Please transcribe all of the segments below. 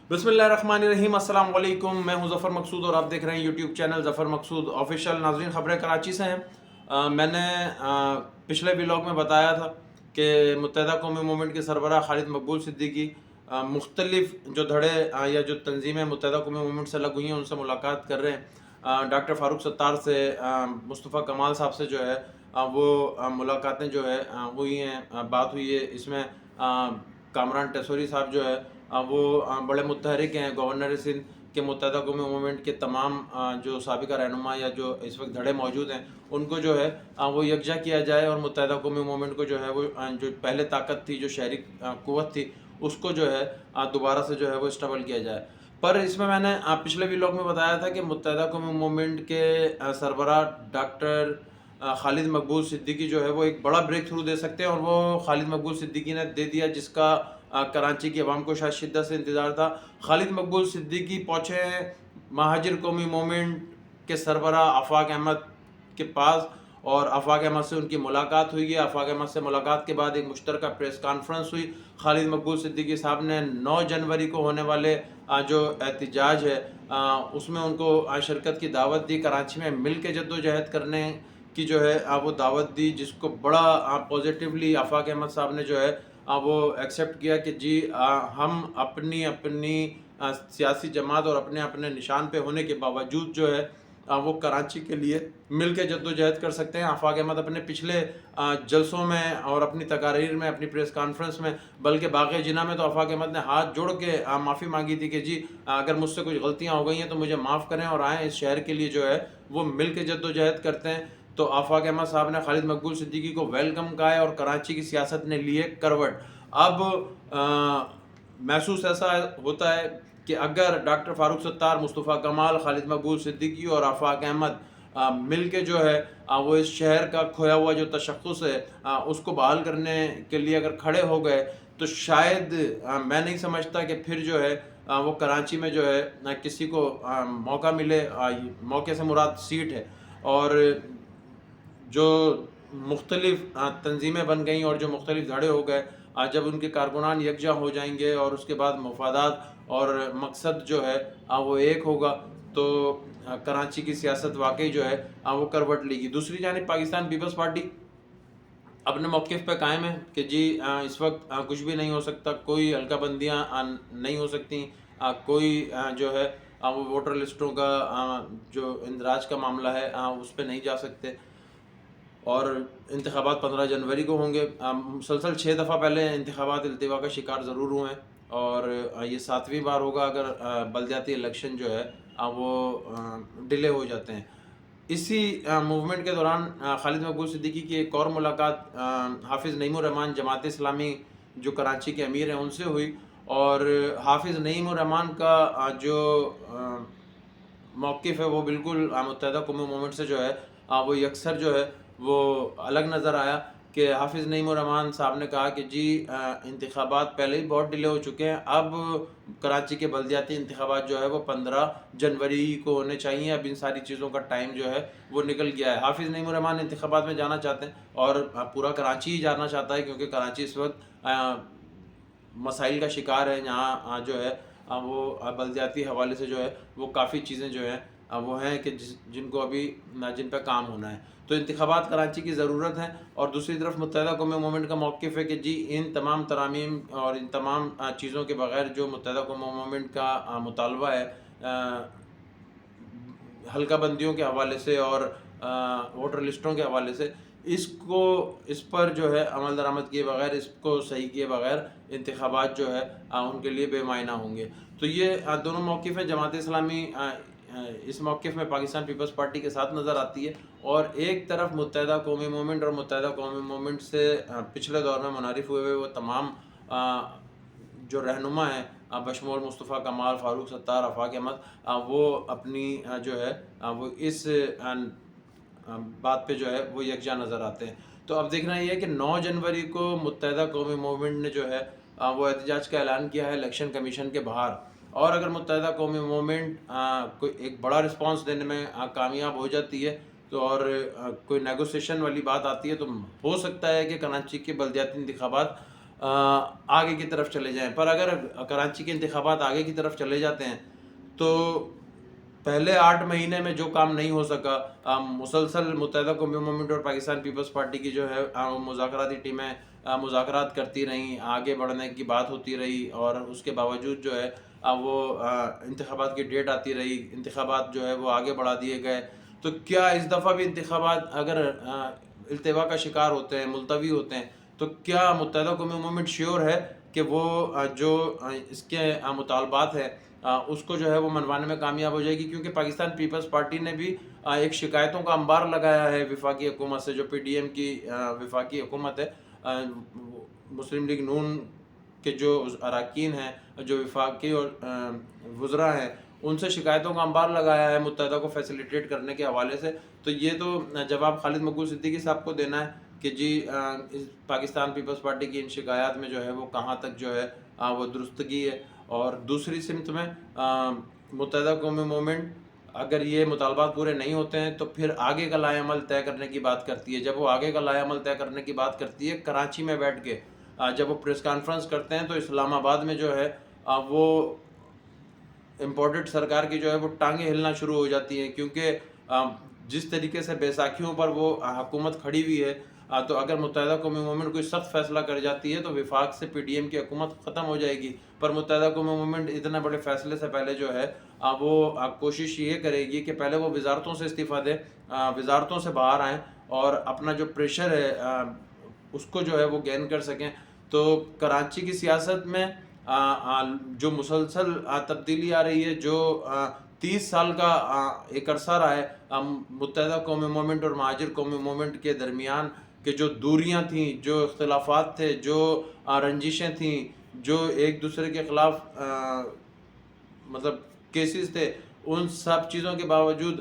बिस्मिल्लाहिर्रहमानिर्रहीम, अस्सलाम वालेकुम। मैं हूं ज़फ़र मकसूद और आप देख रहे हैं यूट्यूब चैनल ज़फ़र मकसूद ऑफिशियल। नाज़रीन, ख़बरें कराची से हैं। मैंने पिछले व्लॉग में बताया था कि मुत्तहिदा कौमी मूवमेंट के सरबराह खालिद मकबूल सिद्दीकी मुख्तलिफ जो धड़े या जो तंजीमें मुत्तहिदा कौमी मूवमेंट से लग हुई हैं उनसे मुलाकात कर रहे हैं। डॉक्टर फ़ारूक सत्तार से, मुस्तफ़ा कमाल साहब से जो है वो मुलाकातें जो है हुई हैं, बात हुई है। इसमें कामरान टेसोरी साहब जो है वो बड़े मुतहरिक हैं। गवर्नर सिंध के मुत्तहिदा कौमी मूवमेंट के तमाम जो साबिका रहनुमा या जो इस वक्त धड़े मौजूद हैं उनको जो है वो यकजा किया जाए और मुत्तहिदा कौमी मूवमेंट को जो है वो जो पहले ताकत थी, जो शहरी क़ुव्वत थी, उसको जो है दोबारा से जो है वो स्टेबल किया जाए। पर इसमें मैंने पिछले व्लॉग में बताया था कि मुत्तहिदा कौमी मूवमेंट के सरबराह डॉक्टर खालिद मकबूल सिद्दीकी जो है वो एक बड़ा ब्रेक थ्रू दे सकते हैं, और वो खालिद मकबूल सिद्दीकी ने दे दिया, जिसका कराची की आवाम को शायद शिद्दत से इंतज़ार था। खालिद मकबूल सिद्दीकी पहुँचे हैं महाजिर कौमी मूवमेंट के सरबराह आफ़ाक अहमद के पास, और आफ़ाक अहमद से उनकी मुलाकात हुई है। आफ़ाक अहमद से मुलाकात के बाद एक मुश्तरका प्रेस कॉन्फ्रेंस हुई। खालिद मकबूल सिद्दीकी साहब ने 9 जनवरी को होने वाले जो एहतजाज है उसमें उनको शिरकत की दावत दी। कराची में मिल के जद्दोजहद करने की जो है वो दावत दी, जिसको बड़ा पॉजिटिवली आफ़ाक अहमद साहब ने जो है वो एक्सेप्ट किया कि जी हम अपनी अपनी सियासी जमात और अपने अपने निशान पे होने के बावजूद जो है वो कराची के लिए मिल के जद्दोजहद कर सकते हैं। आफ़ाक अहमद अपने पिछले जलसों में और अपनी तकारीर में, अपनी प्रेस कॉन्फ्रेंस में, बल्कि बाक़ी जिना में तो आफ़ाक अहमद ने हाथ जोड़ के माफ़ी मांगी थी कि जी अगर मुझसे कुछ गलतियाँ हो गई हैं तो मुझे माफ़ करें और आएँ, इस शहर के लिए जो है वो मिल के जद्दोजहद करते हैं। तो आफ़ाक अहमद साहब ने खालिद मकबूल सिद्दीकी को वेलकम कहा है और कराची की सियासत ने लिए करवट। अब महसूस ऐसा होता है कि अगर डॉक्टर फ़ारूक सत्तार, मुस्तफ़ा कमाल, खालिद मकबूल सिद्दीकी और आफ़ाक अहमद मिल के जो है वो इस शहर का खोया हुआ जो तशख़्ख़ुस है उसको बहाल करने के लिए अगर खड़े हो गए तो शायद मैं नहीं समझता कि फिर जो है वो कराची में जो है किसी को मौका मिले। मौके से मुराद सीट है। और जो मुख्तलिफ़ तंजीमें बन गई और जो मुख्तलिफ़ धड़े हो गए, जब उनके कारकुनान यकजा हो जाएंगे और उसके बाद मफादात और मकसद जो है वो एक होगा तो कराची की सियासत वाकई जो है वो करवट लेगी। दूसरी जानिब पाकिस्तान पीपल्स पार्टी अपने मौक़िफ़ पे कायम है कि जी इस वक्त कुछ भी नहीं हो सकता, कोई हल्का बंदियाँ नहीं हो सकती, कोई जो है वो वोटर लिस्टों का जो इंदराज का मामला है उस पर नहीं जा सकते। और इंतख़ाबात 15 जनवरी को होंगे। मुसलसल 6 दफ़ा पहले इंतख़ाबात इल्तिवा का शिकार ज़रूर हुए हैं, और ये 7वीं बार होगा अगर बलदियाती इलेक्शन जो है वो डिले हो जाते हैं। इसी मूवमेंट के दौरान खालिद मकबूल सिद्दीकी की एक और मुलाकात हाफ़िज़ नईमुर रहमान जमात इस्लामी जो कराची के अमीर हैं उनसे हुई, और हाफ़िज़ नईमुर रहमान का जो मौक़िफ़ है वो बिल्कुल मुत्तहिदा कौमी मूवमेंट से जो है वो यकसर जो है वो अलग नज़र आया कि हाफ़िज़ नईमुर रहमान साहब ने कहा कि जी इंतख़ाबात पहले ही बहुत डिले हो चुके हैं, अब कराची के बलदियाती इंतख़ाबात जो है वो 15 जनवरी को होने चाहिए। अब इन सारी चीज़ों का टाइम जो है वो निकल गया है। हाफ़िज़ नईमुर रहमान इंतख़ाबात में जाना चाहते हैं और पूरा कराची ही जाना चाहता है, क्योंकि कराची इस वक्त मसाइल का शिकार है। यहाँ जो है वो बलदियाती हवाले से जो है वो काफ़ी चीज़ें जो हैं वो हैं कि जिनको अभी जिन पर काम होना है। तो इंतख़ाबात कराची की ज़रूरत है। और दूसरी तरफ मुत्तहिदा कौमी मूवमेंट का मौक़िफ़ है कि जी इन तमाम तरामीम और इन तमाम चीज़ों के बग़ैर जो मुत्तहिदा कौमी मूवमेंट का मुतालबा है हल्का बंदियों के हवाले से और वोटर लिस्टों के हवाले से, इस पर जो है अमल दरामद किए बगैर, इसको सही किए बगैर इंतख़ाबात जो है उनके लिए बेमायना होंगे। तो ये दोनों मौक़िफ़ हैं। जमात इस्लामी इस मौक़िफ़ में पाकिस्तान पीपल्स पार्टी के साथ नज़र आती है, और एक तरफ मुत्तहिदा कौमी मूवमेंट और मुत्तहिदा कौमी मूवमेंट से पिछले दौर में मुनारिफ़ हुए वो तमाम जो रहनुमा हैं बशमूल मुस्तफ़ा कमाल, फ़ारूक सत्तार, आफ़ाक अहमद, वो अपनी जो है वो इस बात पे जो है वो यकजा नज़र आते हैं। तो अब देखना ये है कि 9 जनवरी को मुत्तहिदा कौमी मूवमेंट ने जो है वो एहतजाज का ऐलान किया है इलेक्शन कमीशन के बाहर, और अगर मुत्तहिदा कौमी मूवमेंट कोई एक बड़ा रिस्पांस देने में कामयाब हो जाती है तो, और कोई नेगोशिएशन वाली बात आती है, तो हो सकता है कि कराची के बलदियाती इंतख़ाबात آگے کی طرف چلے جائیں. پر اگر کراچی کے انتخابات آگے کی طرف چلے جاتے ہیں تو پہلے 8 مہینے میں جو کام نہیں ہو سکا، مسلسل متحدہ قومی موومنٹ اور پاکستان پیپلز پارٹی کی جو ہے مذاکراتی ٹیمیں مذاکرات کرتی رہیں، آگے بڑھنے کی بات ہوتی رہی، اور اس کے باوجود جو ہے وہ انتخابات کی ڈیٹ آتی رہی، انتخابات جو ہے وہ آگے بڑھا دیے گئے. تو کیا اس دفعہ بھی انتخابات اگر التوا کا شکار ہوتے ہیں، ملتوی ہوتے ہیں، تو کیا متحدہ قومی موومنٹ شیور ہے کہ وہ جو اس کے مطالبات ہیں اس کو جو ہے وہ منوانے میں کامیاب ہو جائے گی؟ کیونکہ پاکستان پیپلز پارٹی نے بھی ایک شکایتوں کا انبار لگایا ہے وفاقی حکومت سے، جو پی ڈی ایم کی وفاقی حکومت ہے. مسلم لیگ نون کے جو اراکین ہیں، جو وفاقی اور وزراء ہیں، ان سے شکایتوں کا انبار لگایا ہے متحدہ کو فیسیلیٹیٹ کرنے کے حوالے سے. تو یہ تو جواب خالد مقبول صدیقی صاحب کو دینا ہے کہ جی پاکستان پیپلز پارٹی کی ان شکایات میں جو ہے وہ کہاں تک جو ہے وہ درستگی ہے. اور دوسری سمت میں متحدہ قومی موومنٹ اگر یہ مطالبات پورے نہیں ہوتے ہیں تو پھر آگے کا لائحہ عمل طے کرنے کی بات کرتی ہے. جب وہ آگے کا لائحہ عمل طے کرنے کی بات کرتی ہے کراچی میں بیٹھ کے، جب وہ پریس کانفرنس کرتے ہیں تو اسلام آباد میں جو ہے وہ امپورٹڈ سرکار کی جو ہے وہ ٹانگیں ہلنا شروع ہو جاتی ہیں. کیونکہ جس طریقے سے بیساکھیوں پر وہ حکومت کھڑی ہوئی ہے، تو اگر متحدہ قومی موومنٹ کوئی سخت فیصلہ کر جاتی ہے تو وفاق سے پی ڈی ایم کی حکومت ختم ہو جائے گی. پر متحدہ قومی موومنٹ اتنے بڑے فیصلے سے پہلے جو ہے وہ کوشش یہ کرے گی کہ پہلے وہ وزارتوں سے استعفیٰ دے، وزارتوں سے باہر آئیں اور اپنا جو پریشر ہے اس کو جو ہے وہ گین کر سکیں. تو کراچی کی سیاست میں جو مسلسل تبدیلی آ رہی ہے، جو 30 سال کا ایک عرصہ رہا ہے متحدہ قومی موومنٹ اور مہاجر قومی موومنٹ کے درمیان کہ جو دوریاں تھیں، جو اختلافات تھے، جو رنجشیں تھیں، جو ایک دوسرے کے خلاف مطلب کیسز تھے، ان سب چیزوں کے باوجود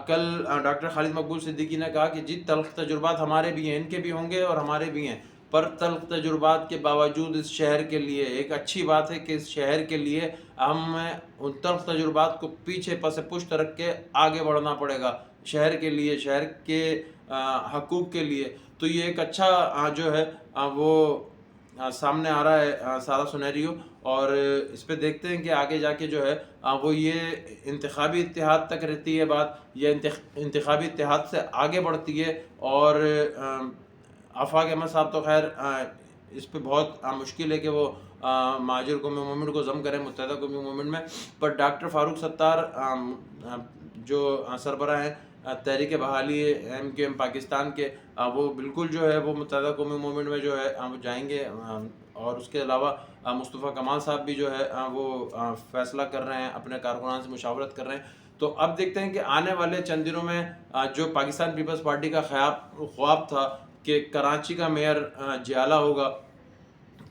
کل ڈاکٹر خالد مقبول صدیقی نے کہا کہ جی تلخ تجربات ہمارے بھی ہیں، ان کے بھی ہوں گے اور ہمارے بھی ہیں، پر تلخ تجربات کے باوجود اس شہر کے لیے ایک اچھی بات ہے کہ اس شہر کے لیے ہمیں ان تلخ تجربات کو پیچھے پس پشت رکھ کے آگے بڑھنا پڑے گا، شہر کے لیے، شہر کے حقوق کے لیے. تو یہ ایک اچھا جو ہے وہ سامنے آ رہا ہے سارا سنیریو. اور اس پہ دیکھتے ہیں کہ آگے جا کے جو ہے وہ یہ انتخابی اتحاد تک رہتی ہے بات، یا انتخابی اتحاد سے آگے بڑھتی ہے. اور آفاق احمد صاحب تو خیر اس پہ بہت مشکل ہے کہ وہ مہاجر قومی موومنٹ کو ضم کریں متحدہ قومی موومنٹ میں. پر ڈاکٹر فاروق ستار جو سربراہ ہیں تحریک بحالی ایم کیو ایم پاکستان کے، وہ بالکل جو ہے وہ متحدہ قومی موومنٹ میں جو ہے وہ جائیں گے. اور اس کے علاوہ مصطفیٰ کمال صاحب بھی جو ہے وہ فیصلہ کر رہے ہیں، اپنے کارکنان سے مشاورت کر رہے ہیں. تو اب دیکھتے ہیں کہ آنے والے چند دنوں میں جو پاکستان پیپلز پارٹی کا خواب تھا کہ کراچی کا میئر جیالہ ہوگا،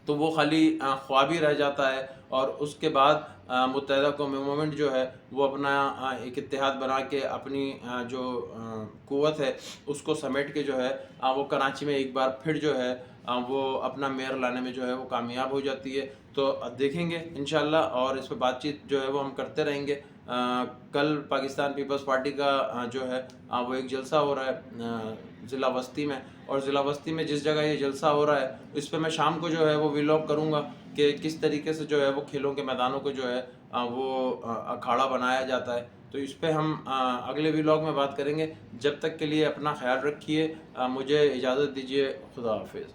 تو وہ خالی خواب ہی رہ جاتا ہے. اور اس کے بعد متحدہ قومی موومنٹ جو ہے وہ اپنا ایک اتحاد بنا کے اپنی جو قوت ہے اس کو سمیٹ کے جو ہے وہ کراچی میں ایک بار پھر جو ہے وہ اپنا میئر لانے میں جو ہے وہ کامیاب ہو جاتی ہے. تو دیکھیں گے انشاءاللہ، اور اس پہ بات چیت جو ہے وہ ہم کرتے رہیں گے. کل پاکستان پیپلز پارٹی کا جو ہے وہ ایک جلسہ ہو رہا ہے ضلع وسطی میں، اور ضلع وسطی میں جس جگہ یہ جلسہ ہو رہا ہے اس پہ میں شام کو جو ہے وہ ویلاگ کروں گا کہ کس طریقے سے جو ہے وہ کھیلوں کے میدانوں کو جو ہے وہ اکھاڑا بنایا جاتا ہے. تو اس پہ ہم اگلے ویلاگ میں بات کریں گے. جب تک کے لیے اپنا خیال رکھیے، مجھے اجازت دیجیے. خدا حافظ.